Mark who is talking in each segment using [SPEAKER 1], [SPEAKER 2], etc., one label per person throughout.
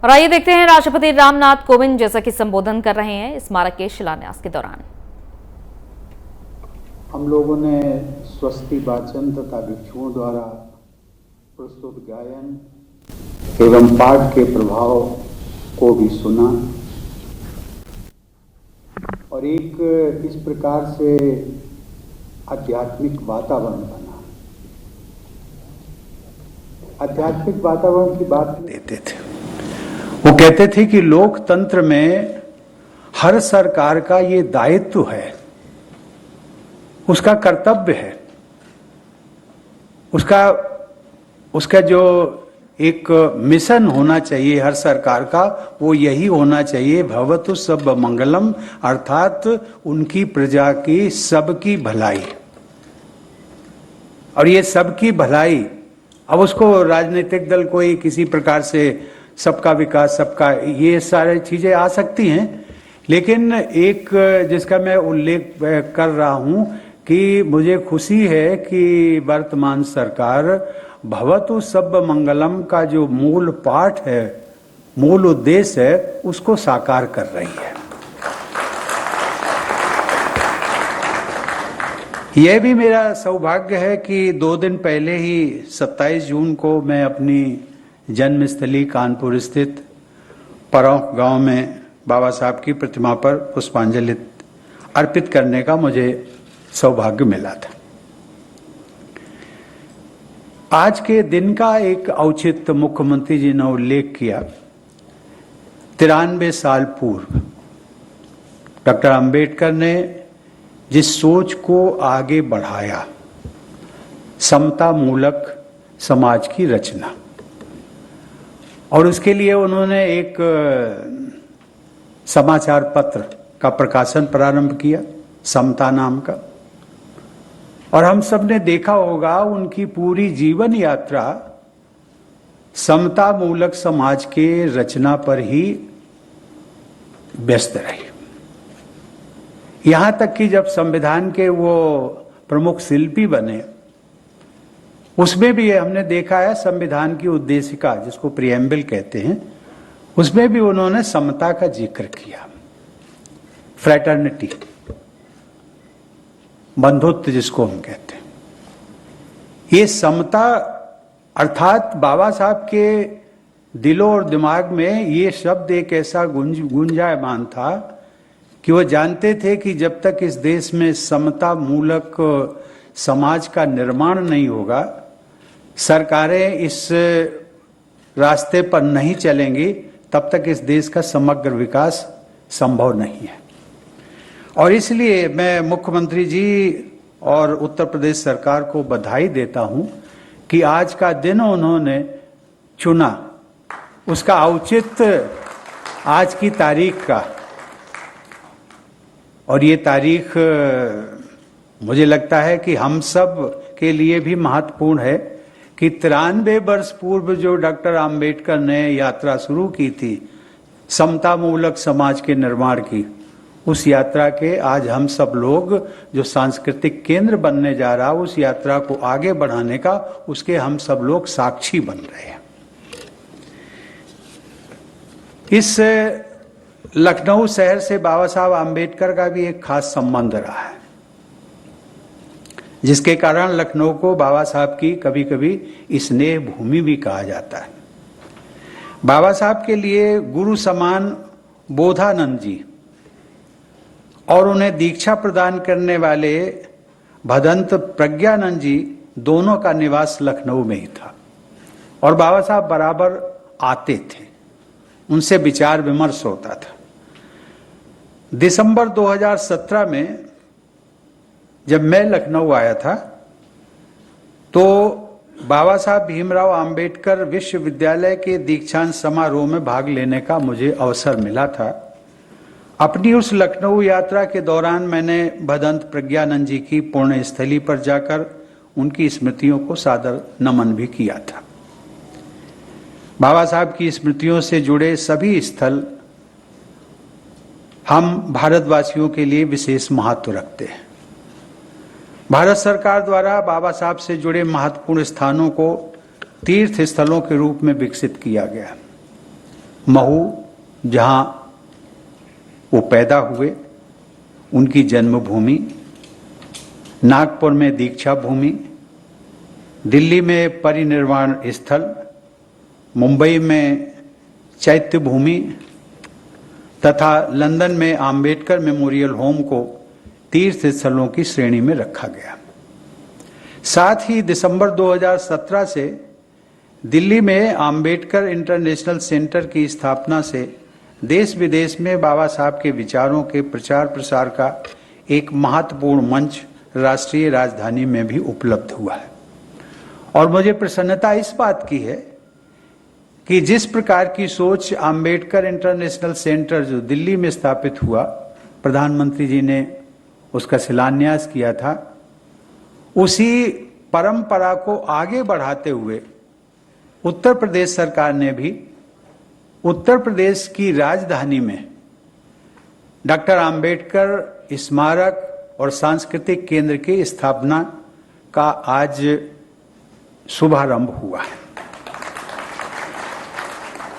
[SPEAKER 1] और आइए देखते हैं राष्ट्रपति रामनाथ कोविंद जैसा कि संबोधन कर रहे हैं स्मारक के शिलान्यास के दौरान।
[SPEAKER 2] हम लोगों ने स्वस्ति वाचन तथा भिक्षुओं द्वारा प्रस्तुत गायन एवं पाठ के प्रभाव को भी सुना और एक इस प्रकार से आध्यात्मिक वातावरण बना। आध्यात्मिक वातावरण की बात देते थे, वो कहते थे कि लोकतंत्र में हर सरकार का ये दायित्व है, उसका कर्तव्य है, उसका जो एक मिशन होना चाहिए हर सरकार का, वो यही होना चाहिए भवतु सब मंगलम, अर्थात उनकी प्रजा की सबकी भलाई। और ये सबकी भलाई, अब उसको राजनीतिक दल कोई किसी प्रकार से सबका विकास, सबका, ये सारी चीजें आ सकती हैं, लेकिन एक जिसका मैं उल्लेख कर रहा हूं कि मुझे खुशी है कि वर्तमान सरकार भवतु सब मंगलम का जो मूल पाठ है, मूल उद्देश्य है, उसको साकार कर रही है। यह भी मेरा सौभाग्य है कि 2 दिन पहले ही 27 जून को मैं अपनी जन्मस्थली कानपुर स्थित परौख गांव में बाबा साहब की प्रतिमा पर पुष्पांजलि अर्पित करने का मुझे सौभाग्य मिला था। आज के दिन का एक औचित्य मुख्यमंत्री जी ने उल्लेख किया। 93 साल पूर्व डॉक्टर अंबेडकर ने जिस सोच को आगे बढ़ाया, समता मूलक समाज की रचना, और उसके लिए उन्होंने एक समाचार पत्र का प्रकाशन प्रारंभ किया, समता नाम का। और हम सब ने देखा होगा उनकी पूरी जीवन यात्रा समता मूलक समाज के रचना पर ही व्यस्त रही। यहां तक कि जब संविधान के वो प्रमुख शिल्पी बने, उसमें भी हमने देखा है संविधान की उद्देशिका, जिसको प्रिएम्बल कहते हैं, उसमें भी उन्होंने समता का जिक्र किया, फ्रेटर्निटी, बंधुत्व जिसको हम कहते हैं। ये समता अर्थात बाबा साहब के दिलो और दिमाग में ये शब्द एक ऐसा गुंजायमान था कि वो जानते थे कि जब तक इस देश में समता मूलक समाज का निर्माण नहीं होगा, सरकारें इस रास्ते पर नहीं चलेंगी, तब तक इस देश का समग्र विकास संभव नहीं है। और इसलिए मैं मुख्यमंत्री जी और उत्तर प्रदेश सरकार को बधाई देता हूं कि आज का दिन उन्होंने चुना, उसका औचित्य आज की तारीख का। और ये तारीख मुझे लगता है कि हम सब के लिए भी महत्वपूर्ण है कि 93 वर्ष पूर्व जो डॉक्टर अंबेडकर ने यात्रा शुरू की थी समता मूलक समाज के निर्माण की, उस यात्रा के आज हम सब लोग जो सांस्कृतिक केंद्र बनने जा रहा, उस यात्रा को आगे बढ़ाने का, उसके हम सब लोग साक्षी बन रहे हैं। इस लखनऊ शहर से बाबा साहब आम्बेडकर का भी एक खास संबंध रहा है, जिसके कारण लखनऊ को बाबा साहब की कभी कभी स्नेह भूमि भी कहा जाता है। बाबा साहब के लिए गुरु समान बोधानंद जी और उन्हें दीक्षा प्रदान करने वाले भदंत प्रज्ञानंद जी दोनों का निवास लखनऊ में ही था। और बाबा साहब बराबर आते थे, उनसे विचार विमर्श होता था। दिसंबर 2017 में जब मैं लखनऊ आया था, तो बाबा साहब भीमराव अंबेडकर विश्वविद्यालय के दीक्षांत समारोह में भाग लेने का मुझे अवसर मिला था। अपनी उस लखनऊ यात्रा के दौरान मैंने भदंत प्रज्ञानंद जी की पुण्य स्थली पर जाकर उनकी स्मृतियों को सादर नमन भी किया था। बाबा साहब की स्मृतियों से जुड़े सभी स्थल हम भारतवासियों के लिए विशेष महत्व रखते हैं। भारत सरकार द्वारा बाबा साहब से जुड़े महत्वपूर्ण स्थानों को तीर्थ स्थलों के रूप में विकसित किया गया। महू, जहां वो पैदा हुए, उनकी जन्मभूमि, नागपुर में दीक्षा भूमि, दिल्ली में परिनिर्वाण स्थल, मुंबई में चैत्य भूमि तथा लंदन में आम्बेडकर मेमोरियल होम को तीर्थ स्थलों की श्रेणी में रखा गया। साथ ही दिसंबर 2017 से दिल्ली में आम्बेडकर इंटरनेशनल सेंटर की स्थापना से देश विदेश में बाबा साहब के विचारों के प्रचार प्रसार का एक महत्वपूर्ण मंच राष्ट्रीय राजधानी में भी उपलब्ध हुआ है। और मुझे प्रसन्नता इस बात की है कि जिस प्रकार की सोच आम्बेडकर इंटरनेशनल सेंटर जो दिल्ली में स्थापित हुआ, प्रधानमंत्री जी ने उसका शिलान्यास किया था, उसी परंपरा को आगे बढ़ाते हुए उत्तर प्रदेश सरकार ने भी उत्तर प्रदेश की राजधानी में डॉक्टर आम्बेडकर स्मारक और सांस्कृतिक केंद्र की स्थापना का आज शुभारंभ हुआ है।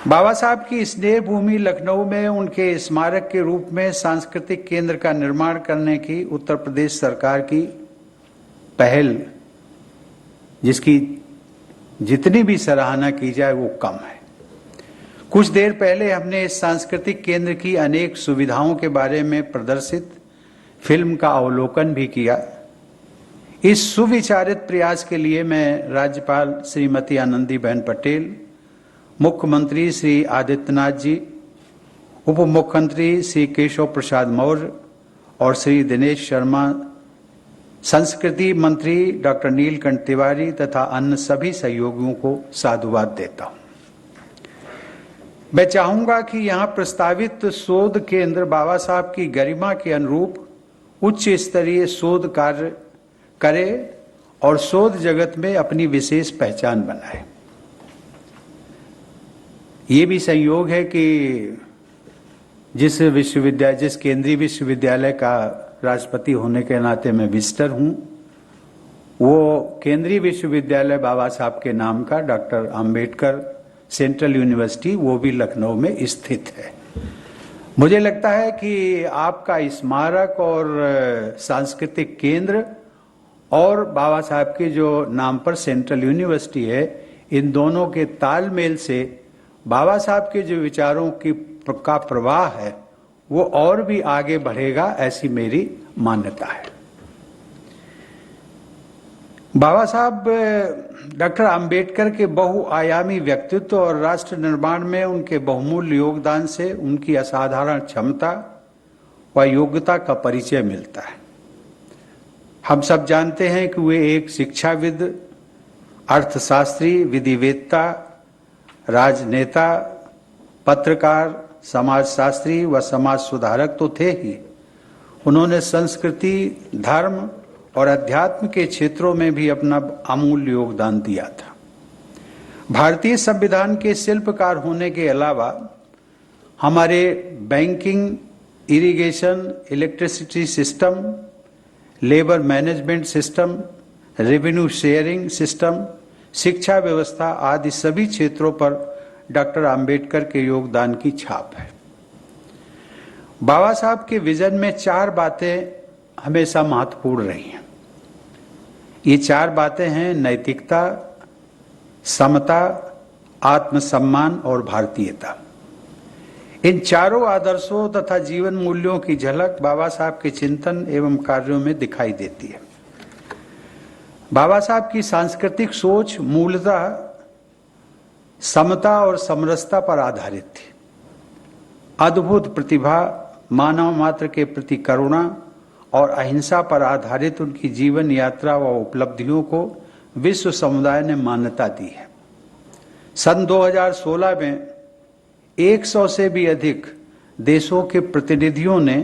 [SPEAKER 2] बाबा साहब की स्नेह भूमि लखनऊ में उनके स्मारक के रूप में सांस्कृतिक केंद्र का निर्माण करने की उत्तर प्रदेश सरकार की पहल, जिसकी जितनी भी सराहना की जाए वो कम है। कुछ देर पहले हमने इस सांस्कृतिक केंद्र की अनेक सुविधाओं के बारे में प्रदर्शित फिल्म का अवलोकन भी किया। इस सुविचारित प्रयास के लिए मैं राज्यपाल श्रीमती आनंदीबेन पटेल, मुख्यमंत्री श्री आदित्यनाथ जी, उप मुख्यमंत्री श्री केशव प्रसाद मौर्य और श्री दिनेश शर्मा, संस्कृति मंत्री डॉक्टर नीलकंठ तिवारी तथा अन्य सभी सहयोगियों को साधुवाद देता हूं। मैं चाहूंगा कि यहां प्रस्तावित शोध केंद्र बाबा साहब की गरिमा के अनुरूप उच्च स्तरीय शोध कार्य करे और शोध जगत में अपनी विशेष पहचान बनाए। ये भी संयोग है कि जिस केंद्रीय विश्वविद्यालय का राष्ट्रपति होने के नाते मैं विजिटर हूं, वो केंद्रीय विश्वविद्यालय बाबा साहब के नाम का डॉक्टर आम्बेडकर सेंट्रल यूनिवर्सिटी, वो भी लखनऊ में स्थित है। मुझे लगता है कि आपका स्मारक और सांस्कृतिक केंद्र और बाबा साहब के जो नाम पर सेंट्रल यूनिवर्सिटी है, इन दोनों के तालमेल से बाबा साहब के जो विचारों का प्रवाह है वो और भी आगे बढ़ेगा, ऐसी मेरी मान्यता है। बाबा साहब डॉक्टर आम्बेडकर के बहुआयामी व्यक्तित्व और राष्ट्र निर्माण में उनके बहुमूल्य योगदान से उनकी असाधारण क्षमता व योग्यता का परिचय मिलता है। हम सब जानते हैं कि वे एक शिक्षाविद, अर्थशास्त्री, विधिवेत्ता, राजनेता, पत्रकार, समाजशास्त्री व समाज सुधारक तो थे ही, उन्होंने संस्कृति, धर्म और अध्यात्म के क्षेत्रों में भी अपना अमूल्य योगदान दिया था। भारतीय संविधान के शिल्पकार होने के अलावा हमारे banking, irrigation, electricity system, labour management system, revenue sharing system, शिक्षा व्यवस्था आदि सभी क्षेत्रों पर डॉक्टर आम्बेडकर के योगदान की छाप है। बाबा साहब के विजन में 4 बातें हमेशा महत्वपूर्ण रही हैं। ये 4 बातें हैं: नैतिकता, समता, आत्मसम्मान और भारतीयता। इन चारों आदर्शों तथा जीवन मूल्यों की झलक बाबा साहब के चिंतन एवं कार्यों में दिखाई देती है। बाबा साहब की सांस्कृतिक सोच मूलतः समता और समरसता पर आधारित थी। अद्भुत प्रतिभा, मानव मात्र के प्रति करुणा और अहिंसा पर आधारित उनकी जीवन यात्रा व उपलब्धियों को विश्व समुदाय ने मान्यता दी है। सन 2016 में 100 से भी अधिक देशों के प्रतिनिधियों ने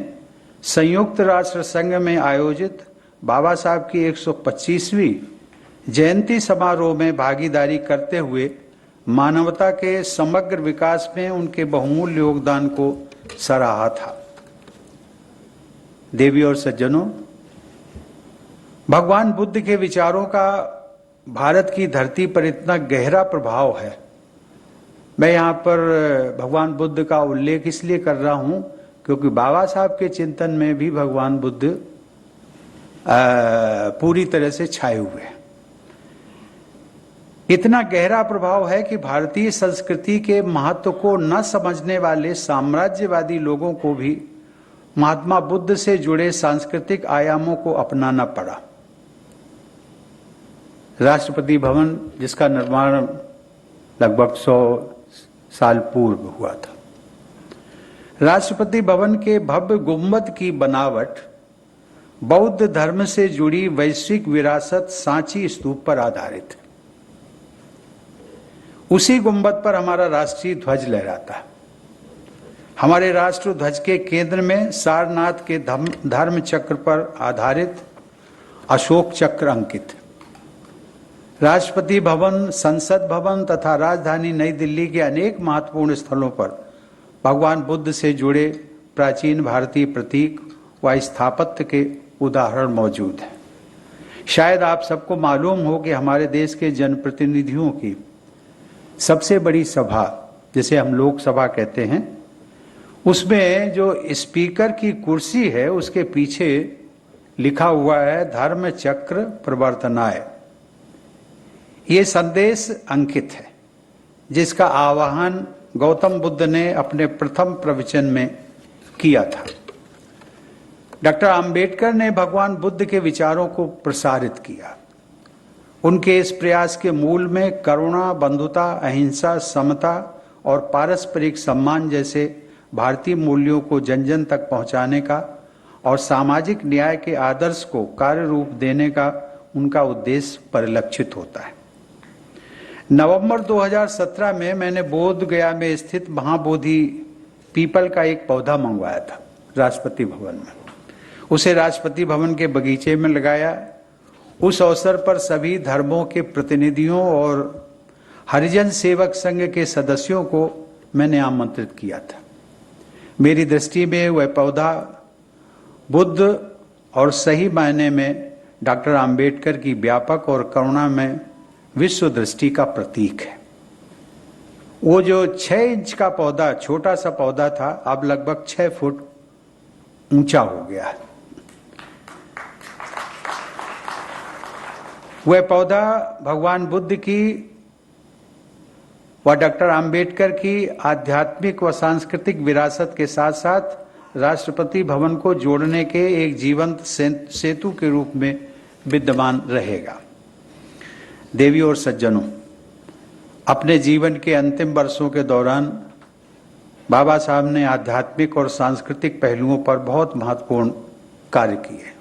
[SPEAKER 2] संयुक्त राष्ट्र संघ में आयोजित बाबा साहब की 125वीं जयंती समारोह में भागीदारी करते हुए मानवता के समग्र विकास में उनके बहुमूल्य योगदान को सराहा था। देवी और सज्जनों, भगवान बुद्ध के विचारों का भारत की धरती पर इतना गहरा प्रभाव है मैं यहाँ पर भगवान बुद्ध का उल्लेख इसलिए कर रहा हूँ क्योंकि बाबा साहब के चिंतन में भी भगवान बुद्ध पूरी तरह से छाए हुए हैं। इतना गहरा प्रभाव है कि भारतीय संस्कृति के महत्व को न समझने वाले साम्राज्यवादी लोगों को भी महात्मा बुद्ध से जुड़े सांस्कृतिक आयामों को अपनाना पड़ा। राष्ट्रपति भवन, जिसका निर्माण लगभग 100 साल पूर्व हुआ था, राष्ट्रपति भवन के भव्य गुंबद की बनावट बौद्ध धर्म से जुड़ी वैश्विक विरासत सांची स्तूप पर आधारित है। उसी गुंबद पर हमारा राष्ट्रीय ध्वज लहराता है। हमारे राष्ट्र ध्वज के केंद्र में सारनाथ के धर्म चक्र पर आधारित अशोक चक्र अंकित है। राष्ट्रपति भवन, संसद भवन तथा राजधानी नई दिल्ली के अनेक महत्वपूर्ण स्थलों पर भगवान बुद्ध से जुड़े प्राचीन भारतीय प्रतीक व स्थापत्य के उदाहरण मौजूद हैं। शायद आप सबको मालूम हो कि हमारे देश के जनप्रतिनिधियों की सबसे बड़ी सभा, जिसे हम लोकसभा कहते हैं, उसमें जो स्पीकर की कुर्सी है उसके पीछे लिखा हुआ है धर्म चक्र प्रवर्तनाय। ये संदेश अंकित है, जिसका आह्वान गौतम बुद्ध ने अपने प्रथम प्रवचन में किया था। डॉक्टर अंबेडकर ने भगवान बुद्ध के विचारों को प्रसारित किया। उनके इस प्रयास के मूल में करुणा, बंधुता, अहिंसा, समता और पारस्परिक सम्मान जैसे भारतीय मूल्यों को जन जन तक पहुंचाने का और सामाजिक न्याय के आदर्श को कार्य रूप देने का उनका उद्देश्य परिलक्षित होता है। नवंबर 2017 में मैंने बोध गया में स्थित महाबोधि पीपल का एक पौधा मंगवाया था राष्ट्रपति भवन में। उसे राष्ट्रपति भवन के बगीचे में लगाया। उस अवसर पर सभी धर्मों के प्रतिनिधियों और हरिजन सेवक संघ के सदस्यों को मैंने आमंत्रित किया था। मेरी दृष्टि में वह पौधा बुद्ध और सही मायने में डॉक्टर अंबेडकर की व्यापक और करुणामय विश्व दृष्टि का प्रतीक है। वो जो 6 इंच का पौधा, छोटा सा पौधा था, अब लगभग 6 फुट ऊंचा हो गया है। वह पौधा भगवान बुद्ध की व डॉक्टर अंबेडकर की आध्यात्मिक व सांस्कृतिक विरासत के साथ साथ राष्ट्रपति भवन को जोड़ने के एक जीवंत सेतु के रूप में विद्यमान रहेगा। देवी और सज्जनों, अपने जीवन के अंतिम वर्षों के दौरान बाबा साहब ने आध्यात्मिक और सांस्कृतिक पहलुओं पर बहुत महत्वपूर्ण कार्य किए।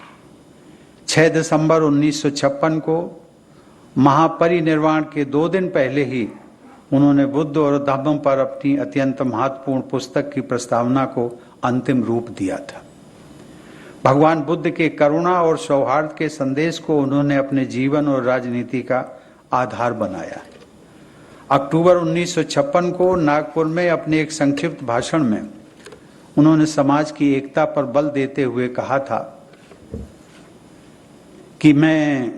[SPEAKER 2] 6 दिसंबर 1956 को महापरिनिर्वाण के 2 दिन पहले ही उन्होंने बुद्ध और धम्म पर अपनी अत्यंत महत्वपूर्ण पुस्तक की प्रस्तावना को अंतिम रूप दिया था। भगवान बुद्ध के करुणा और सौहार्द के संदेश को उन्होंने अपने जीवन और राजनीति का आधार बनाया। अक्टूबर 1956 को नागपुर में अपने एक संक्षिप्त भाषण में उन्होंने समाज की एकता पर बल देते हुए कहा था कि मैं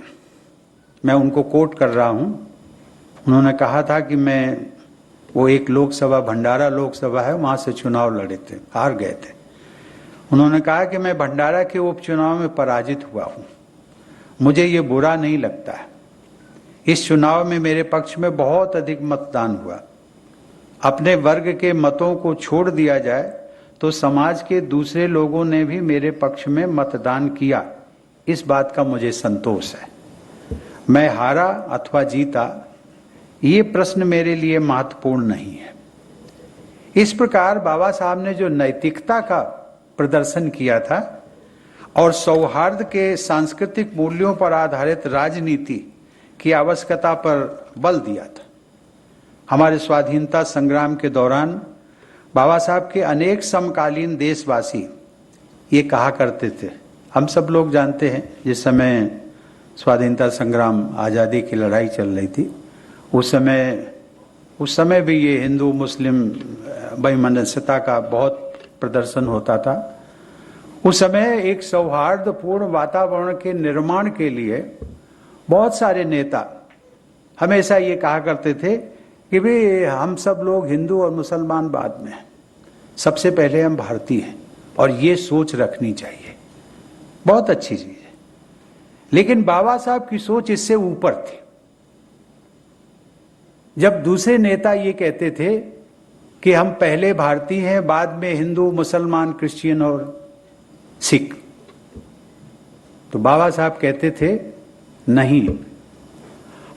[SPEAKER 2] उनको कोट कर रहा हूं। उन्होंने कहा था कि वो एक लोकसभा, भंडारा लोकसभा है, वहां से चुनाव लड़े थे, हार गए थे। उन्होंने कहा कि मैं भंडारा के उपचुनाव में पराजित हुआ हूं, मुझे ये बुरा नहीं लगता है। इस चुनाव में मेरे पक्ष में बहुत अधिक मतदान हुआ। अपने वर्ग के मतों को छोड़ दिया जाए तो समाज के दूसरे लोगों ने भी मेरे पक्ष में मतदान किया, इस बात का मुझे संतोष है। मैं हारा अथवा जीता, ये प्रश्न मेरे लिए महत्वपूर्ण नहीं है। इस प्रकार बाबा साहब ने जो नैतिकता का प्रदर्शन किया था और सौहार्द के सांस्कृतिक मूल्यों पर आधारित राजनीति की आवश्यकता पर बल दिया था। हमारे स्वाधीनता संग्राम के दौरान बाबा साहब के अनेक समकालीन देशवासी ये कहा करते थे, हम सब लोग जानते हैं, जिस समय स्वाधीनता संग्राम, आज़ादी की लड़ाई चल रही थी, उस समय भी ये हिंदू मुस्लिम वैमनस्यता का बहुत प्रदर्शन होता था। उस समय एक सौहार्दपूर्ण वातावरण के निर्माण के लिए बहुत सारे नेता हमेशा ये कहा करते थे कि भाई हम सब लोग हिंदू और मुसलमान बाद में हैं, सबसे पहले हम भारतीय हैं, और ये सोच रखनी चाहिए। बहुत अच्छी चीज है। लेकिन बाबा साहब की सोच इससे ऊपर थी। जब दूसरे नेता ये कहते थे कि हम पहले भारतीय हैं, बाद में हिंदू, मुसलमान, क्रिश्चियन और सिख, तो बाबा साहब कहते थे नहीं,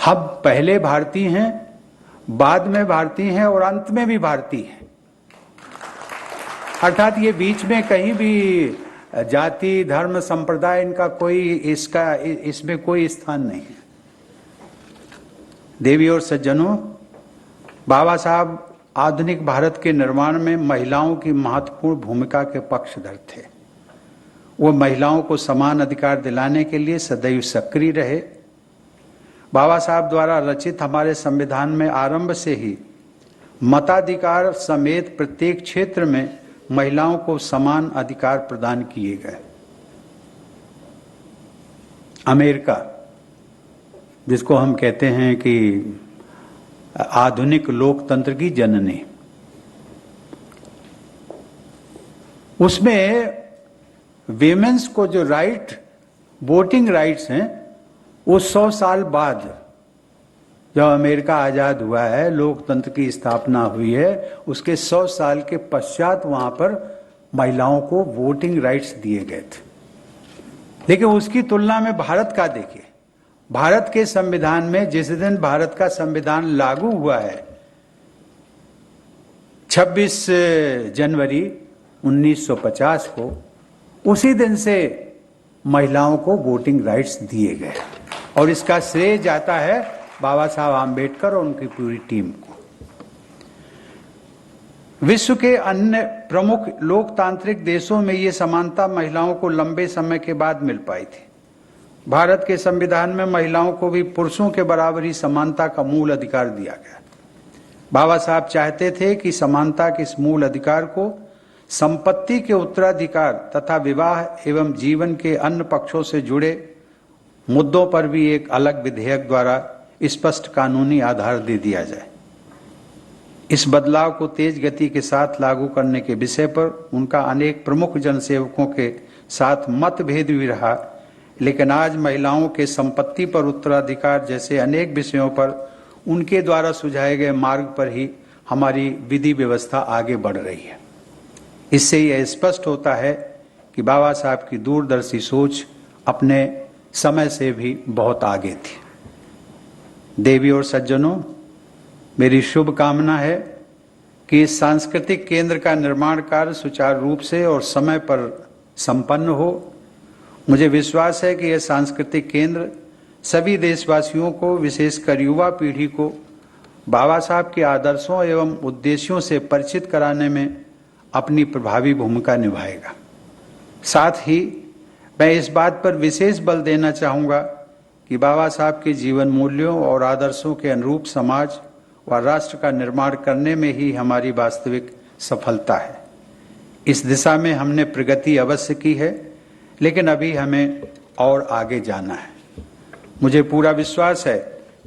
[SPEAKER 2] हम पहले भारतीय हैं, बाद में भारतीय हैं और अंत में भी भारतीय हैं। अर्थात ये बीच में कहीं भी जाति, धर्म, संप्रदाय इनका इसमें कोई स्थान नहीं है। देवी और सज्जनों, बाबा साहब आधुनिक भारत के निर्माण में महिलाओं की महत्वपूर्ण भूमिका के पक्षधर थे। वो महिलाओं को समान अधिकार दिलाने के लिए सदैव सक्रिय रहे। बाबा साहब द्वारा रचित हमारे संविधान में आरंभ से ही मताधिकार समेत प्रत्येक क्षेत्र में महिलाओं को समान अधिकार प्रदान किए गए। अमेरिका, जिसको हम कहते हैं कि आधुनिक लोकतंत्र की जननी, उसमें विमेंस को जो वोटिंग राइट्स हैं, वो 100 साल बाद, जब अमेरिका आजाद हुआ है, लोकतंत्र की स्थापना हुई है, उसके 100 साल के पश्चात वहां पर महिलाओं को वोटिंग राइट्स दिए गए थे। लेकिन उसकी तुलना में भारत का देखिए, भारत के संविधान में जिस दिन भारत का संविधान लागू हुआ है, 26 जनवरी 1950 को, उसी दिन से महिलाओं को वोटिंग राइट्स दिए गए। और इसका श्रेय जाता है बाबा साहब आम्बेडकर और उनकी पूरी टीम को। विश्व के अन्य प्रमुख लोकतांत्रिक देशों में ये समानता महिलाओं को लंबे समय के बाद मिल पाई थी। भारत के संविधान में महिलाओं को भी पुरुषों के बराबर ही समानता का मूल अधिकार दिया गया। बाबा साहब चाहते थे कि समानता के इस मूल अधिकार को संपत्ति के उत्तराधिकार तथा विवाह एवं जीवन के अन्य पक्षों से जुड़े मुद्दों पर भी एक अलग विधेयक द्वारा स्पष्ट कानूनी आधार दे दिया जाए। इस बदलाव को तेज गति के साथ लागू करने के विषय पर उनका अनेक प्रमुख जनसेवकों के साथ मतभेद भी रहा, लेकिन आज महिलाओं के संपत्ति पर उत्तराधिकार जैसे अनेक विषयों पर उनके द्वारा सुझाए गए मार्ग पर ही हमारी विधि व्यवस्था आगे बढ़ रही है। इससे यह स्पष्ट होता है कि बाबा साहब की दूरदर्शी सोच अपने समय से भी बहुत आगे थी। देवी और सज्जनों, मेरी शुभ कामना है कि इस सांस्कृतिक केंद्र का निर्माण कार्य सुचारू रूप से और समय पर संपन्न हो। मुझे विश्वास है कि यह सांस्कृतिक केंद्र सभी देशवासियों को, विशेषकर युवा पीढ़ी को, बाबा साहब के आदर्शों एवं उद्देश्यों से परिचित कराने में अपनी प्रभावी भूमिका निभाएगा। साथ ही मैं इस बात पर विशेष बल देना चाहूँगा कि बाबा साहब के जीवन मूल्यों और आदर्शों के अनुरूप समाज व राष्ट्र का निर्माण करने में ही हमारी वास्तविक सफलता है। इस दिशा में हमने प्रगति अवश्य की है, लेकिन अभी हमें और आगे जाना है। मुझे पूरा विश्वास है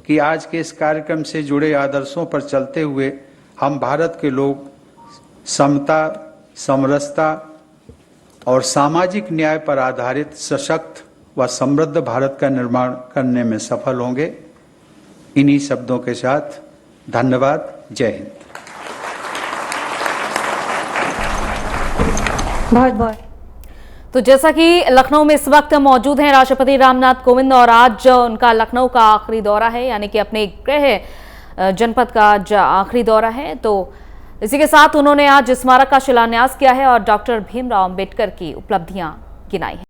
[SPEAKER 2] कि आज के इस कार्यक्रम से जुड़े आदर्शों पर चलते हुए हम भारत के लोग समता, समरसता और सामाजिक न्याय पर आधारित सशक्त व समृद्ध भारत का निर्माण करने में सफल होंगे। इन्हीं शब्दों के साथ धन्यवाद। जय हिंद।
[SPEAKER 1] बहुत बहुत। तो जैसा कि लखनऊ में इस वक्त मौजूद हैं राष्ट्रपति रामनाथ कोविंद, और आज उनका लखनऊ का आखिरी दौरा है, यानी कि अपने गृह जनपद का आज आखिरी दौरा है। तो इसी के साथ उन्होंने आज स्मारक का शिलान्यास किया है और डॉक्टर भीमराव अंबेडकर की उपलब्धियां गिनाई हैं।